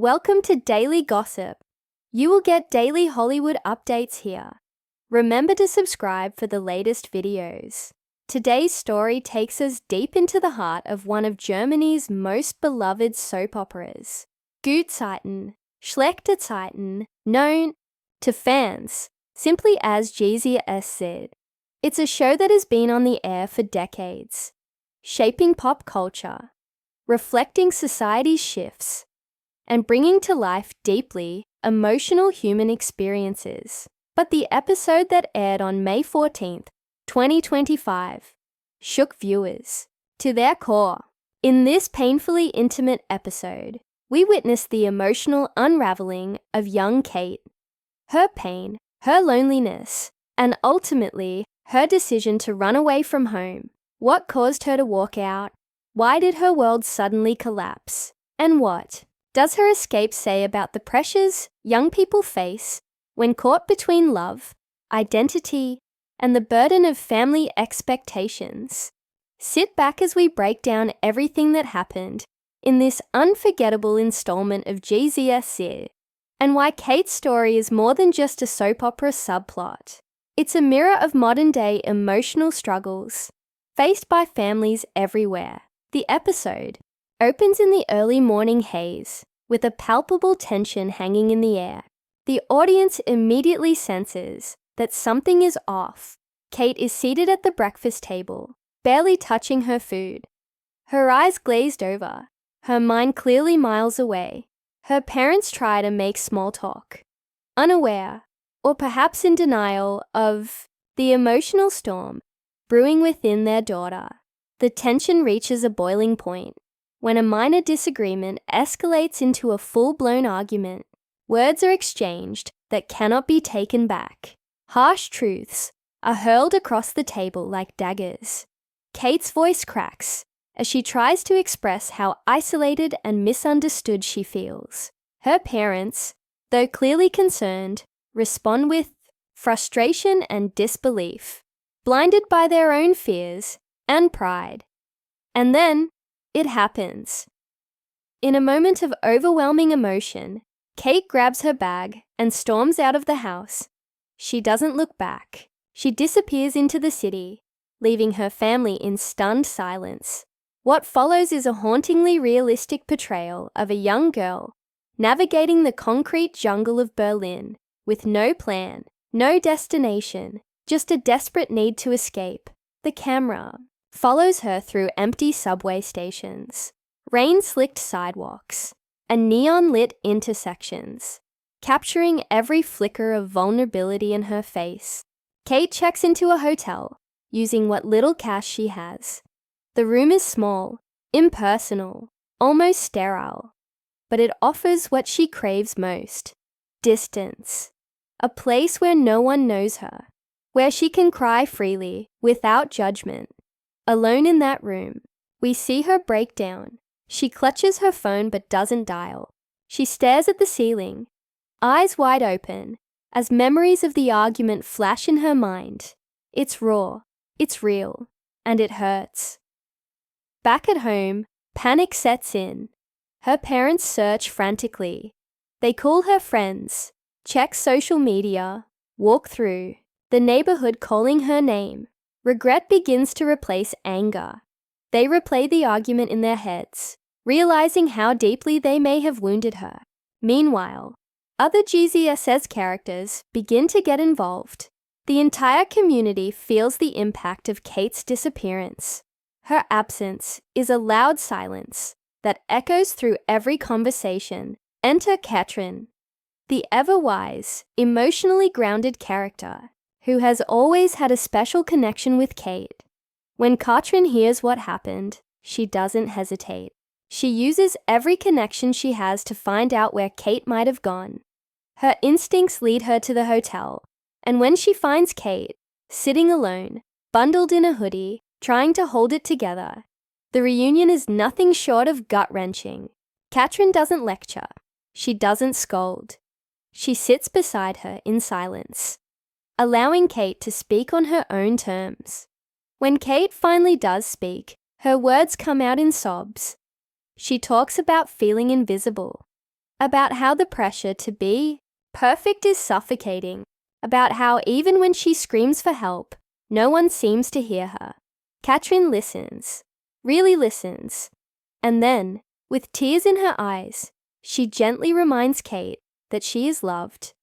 Welcome to Daily Gossip. You will get daily Hollywood updates here. Remember to subscribe for the latest videos. Today's story takes us deep into the heart of one of Germany's most beloved soap operas, Gute Zeiten, schlechte Zeiten, known to fans simply as GZSZ. It's a show that has been on the air for decades, shaping pop culture, reflecting society's shifts, and bringing to life deeply emotional human experiences. But the episode that aired on May 14th, 2025, shook viewers to their core. In this painfully intimate episode, we witnessed the emotional unraveling of young Kate, her pain, her loneliness, and ultimately her decision to run away from home. What caused her to walk out? Why did her world suddenly collapse? And what does her escape say about the pressures young people face when caught between love, identity, and the burden of family expectations? Sit back as we break down everything that happened in this unforgettable installment of GZSZ, and why Kate's story is more than just a soap opera subplot. It's a mirror of modern-day emotional struggles faced by families everywhere. The episode opens in the early morning haze, with a palpable tension hanging in the air. The audience immediately senses that something is off. Kate is seated at the breakfast table, barely touching her food. Her eyes glazed over, her mind clearly miles away. Her parents try to make small talk, unaware, or perhaps in denial of the emotional storm brewing within their daughter. The tension reaches a boiling point when a minor disagreement escalates into a full-blown argument. Words are exchanged that cannot be taken back. Harsh truths are hurled across the table like daggers. Kate's voice cracks as she tries to express how isolated and misunderstood she feels. Her parents, though clearly concerned, respond with frustration and disbelief, blinded by their own fears and pride. And then it happens. In a moment of overwhelming emotion, Kate grabs her bag and storms out of the house. She doesn't look back. She disappears into the city, leaving her family in stunned silence. What follows is a hauntingly realistic portrayal of a young girl navigating the concrete jungle of Berlin with no plan, no destination, just a desperate need to escape. The camera follows her through empty subway stations, rain-slicked sidewalks, and neon-lit intersections, capturing every flicker of vulnerability in her face. Kate checks into a hotel, using what little cash she has. The room is small, impersonal, almost sterile, but it offers what she craves most: distance. A place where no one knows her, where she can cry freely, without judgment. Alone in that room, we see her break down. She clutches her phone but doesn't dial. She stares at the ceiling, eyes wide open, as memories of the argument flash in her mind. It's raw, it's real, and it hurts. Back at home, panic sets in. Her parents search frantically. They call her friends, check social media, walk through the neighborhood calling her name. Regret begins to replace anger. They replay the argument in their heads, realizing how deeply they may have wounded her. Meanwhile, other GZSZ characters begin to get involved. The entire community feels the impact of Kate's disappearance. Her absence is a loud silence that echoes through every conversation. Enter Katrin, the ever-wise, emotionally grounded character who has always had a special connection with Kate. When Katrin hears what happened, she doesn't hesitate. She uses every connection she has to find out where Kate might have gone. Her instincts lead her to the hotel, and when she finds Kate, sitting alone, bundled in a hoodie, trying to hold it together, the reunion is nothing short of gut-wrenching. Katrin doesn't lecture. She doesn't scold. She sits beside her in silence, allowing Kate to speak on her own terms. When Kate finally does speak, her words come out in sobs. She talks about feeling invisible, about how the pressure to be perfect is suffocating, about how even when she screams for help, no one seems to hear her. Katrin listens, really listens, and then, with tears in her eyes, she gently reminds Kate that she is loved,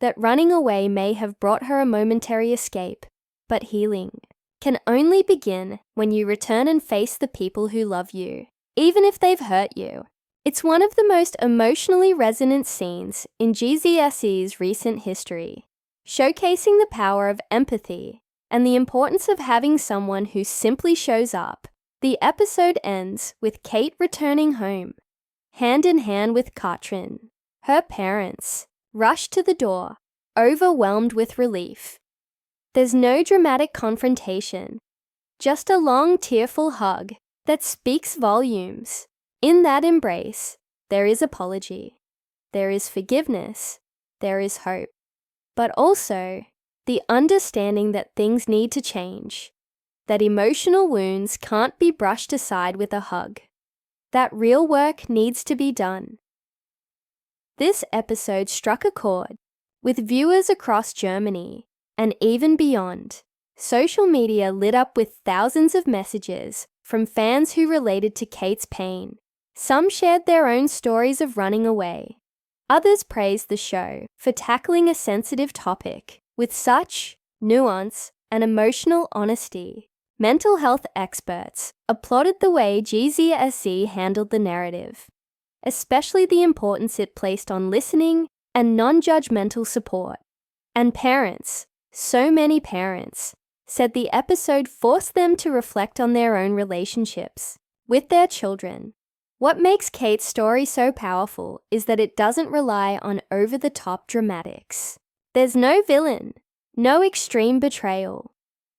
that running away may have brought her a momentary escape, but healing can only begin when you return and face the people who love you, even if they've hurt you. It's one of the most emotionally resonant scenes in GZSZ's recent history, showcasing the power of empathy and the importance of having someone who simply shows up. The episode ends with Kate returning home, hand in hand with Katrin. Her parents rush to the door, overwhelmed with relief. There's no dramatic confrontation, just a long, tearful hug that speaks volumes. In that embrace, there is apology, there is forgiveness, there is hope, but also the understanding that things need to change, that emotional wounds can't be brushed aside with a hug, that real work needs to be done. This episode struck a chord with viewers across Germany and even beyond. Social media lit up with thousands of messages from fans who related to Kate's pain. Some shared their own stories of running away. Others praised the show for tackling a sensitive topic with such nuance and emotional honesty. Mental health experts applauded the way GZSZ handled the narrative, especially the importance it placed on listening and non-judgmental support. And parents, so many parents, said the episode forced them to reflect on their own relationships with their children. What makes Kate's story so powerful is that it doesn't rely on over-the-top dramatics. There's no villain, no extreme betrayal,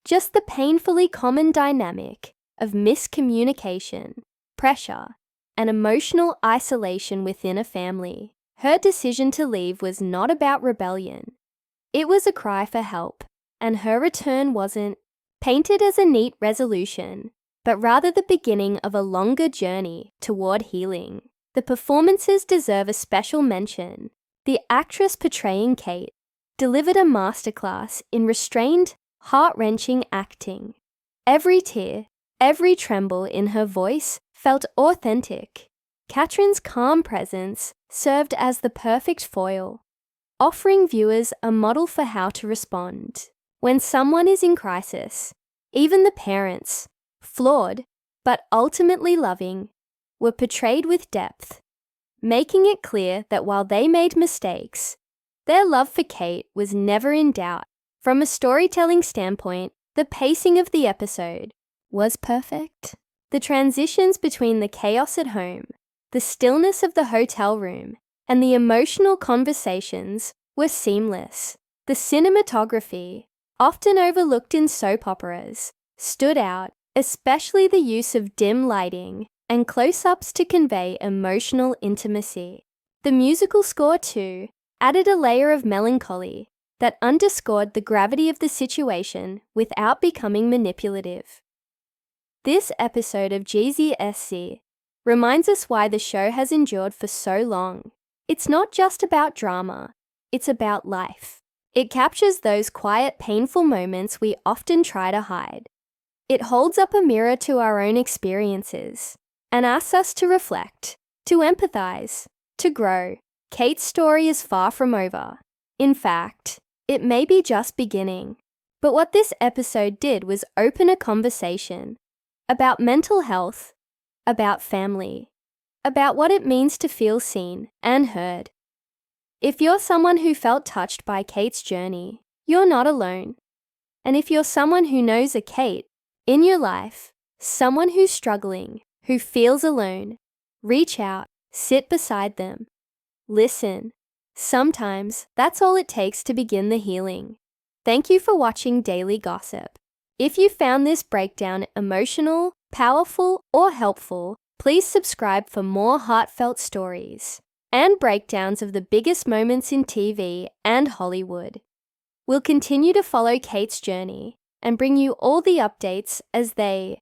just the painfully common dynamic of miscommunication, pressure, and emotional isolation within a family. Her decision to leave was not about rebellion. It was a cry for help, and her return wasn't painted as a neat resolution, but rather the beginning of a longer journey toward healing. The performances deserve a special mention. The actress portraying Kate delivered a masterclass in restrained, heart-wrenching acting. Every tear, every tremble in her voice felt authentic. Katrin's calm presence served as the perfect foil, offering viewers a model for how to respond. When someone is in crisis, even the parents, flawed but ultimately loving, were portrayed with depth, making it clear that while they made mistakes, their love for Kate was never in doubt. From a storytelling standpoint, the pacing of the episode was perfect. The transitions between the chaos at home, the stillness of the hotel room, and the emotional conversations were seamless. The cinematography, often overlooked in soap operas, stood out, especially the use of dim lighting and close-ups to convey emotional intimacy. The musical score, too, added a layer of melancholy that underscored the gravity of the situation without becoming manipulative. This episode of GZSZ reminds us why the show has endured for so long. It's not just about drama, it's about life. It captures those quiet, painful moments we often try to hide. It holds up a mirror to our own experiences and asks us to reflect, to empathize, to grow. Kate's story is far from over. In fact, it may be just beginning. But what this episode did was open a conversation about mental health, about family, about what it means to feel seen and heard. If you're someone who felt touched by Kate's journey, you're not alone. And if you're someone who knows a Kate in your life, someone who's struggling, who feels alone, reach out, sit beside them, listen. Sometimes that's all it takes to begin the healing. Thank you for watching Daily Gossip. If you found this breakdown emotional, powerful, or helpful, please subscribe for more heartfelt stories and breakdowns of the biggest moments in TV and Hollywood. We'll continue to follow Kate's journey and bring you all the updates as they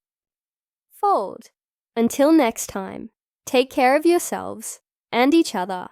fold. Until next time, take care of yourselves and each other.